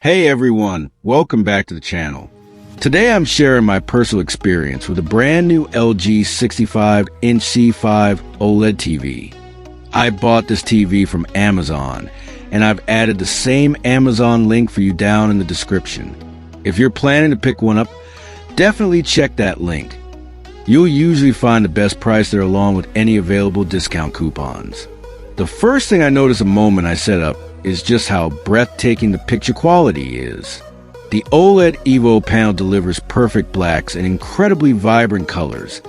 Hey everyone, welcome back to the channel. Today I'm sharing my personal experience with a brand new LG 65-inch C5 OLED TV. I bought this TV from Amazon, and I've added the same Amazon link for you down in the description. If you're planning to pick one up, definitely check that link. You'll usually find the best price there along with any available discount coupons. The first thing I noticed the moment I set up is just how breathtaking the picture quality is. The OLED evo panel delivers perfect blacks and incredibly vibrant colors,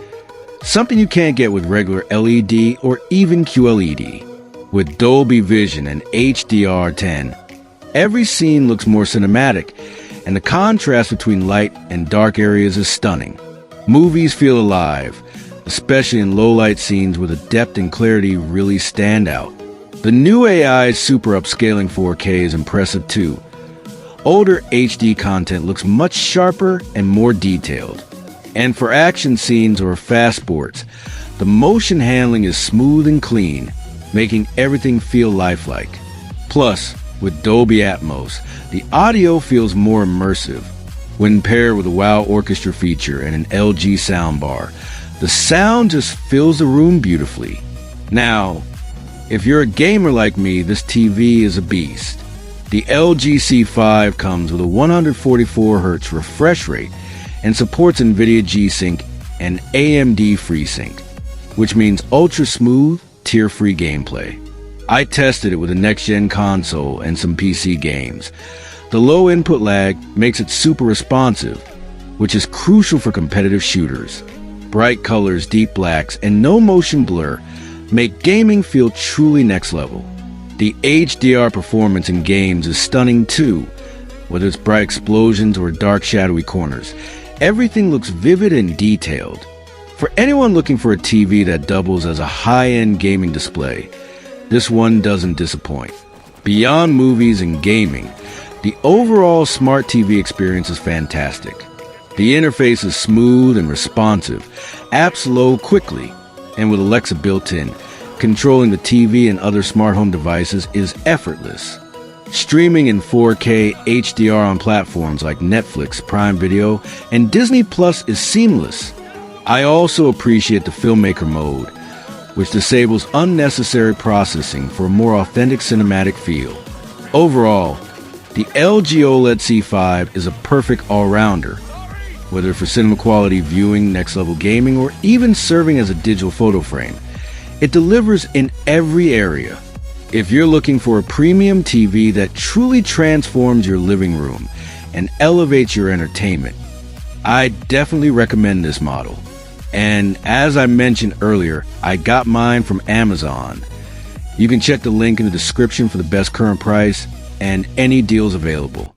something you can't get with regular LED or even QLED. With Dolby Vision and HDR10, every scene looks more cinematic, and the contrast between light and dark areas is stunning. Movies feel alive, especially in low-light scenes where the depth and clarity really stand out. The new AI Super Upscaling 4K is impressive too. Older HD content looks much sharper and more detailed. And for action scenes or fast sports, the motion handling is smooth and clean, making everything feel lifelike. Plus, with Dolby Atmos, the audio feels more immersive. When paired with a wow Orchestra feature and an LG soundbar, the sound just fills the room beautifully. Now, if you're a gamer like me, this TV is a beast. The LG C5 comes with a 144Hz refresh rate and supports NVIDIA G-Sync and AMD FreeSync, which means ultra-smooth, tear-free gameplay. I tested it with a next-gen console and some PC games. The low input lag makes it super responsive, which is crucial for competitive shooters. Bright colors, deep blacks, and no motion blur make gaming feel truly next level. The HDR performance in games is stunning too, whether it's bright explosions or dark shadowy corners. Everything looks vivid and detailed. For anyone looking for a TV that doubles as a high-end gaming display, this one doesn't disappoint. Beyond movies and gaming, the overall smart TV experience is fantastic. The interface is smooth and responsive, apps load quickly, and with Alexa built in, controlling the TV and other smart home devices is effortless. Streaming in 4K HDR on platforms like Netflix, Prime Video, and Disney Plus is seamless. I also appreciate the Filmmaker mode, which disables unnecessary processing for a more authentic cinematic feel. Overall, the LG OLED C5 is a perfect all-rounder, whether for cinema quality viewing, next level gaming, or even serving as a digital photo frame. It delivers in every area. If you're looking for a premium TV that truly transforms your living room and elevates your entertainment, I definitely recommend this model. And as I mentioned earlier, I got mine from Amazon. You can check the link in the description for the best current price and any deals available.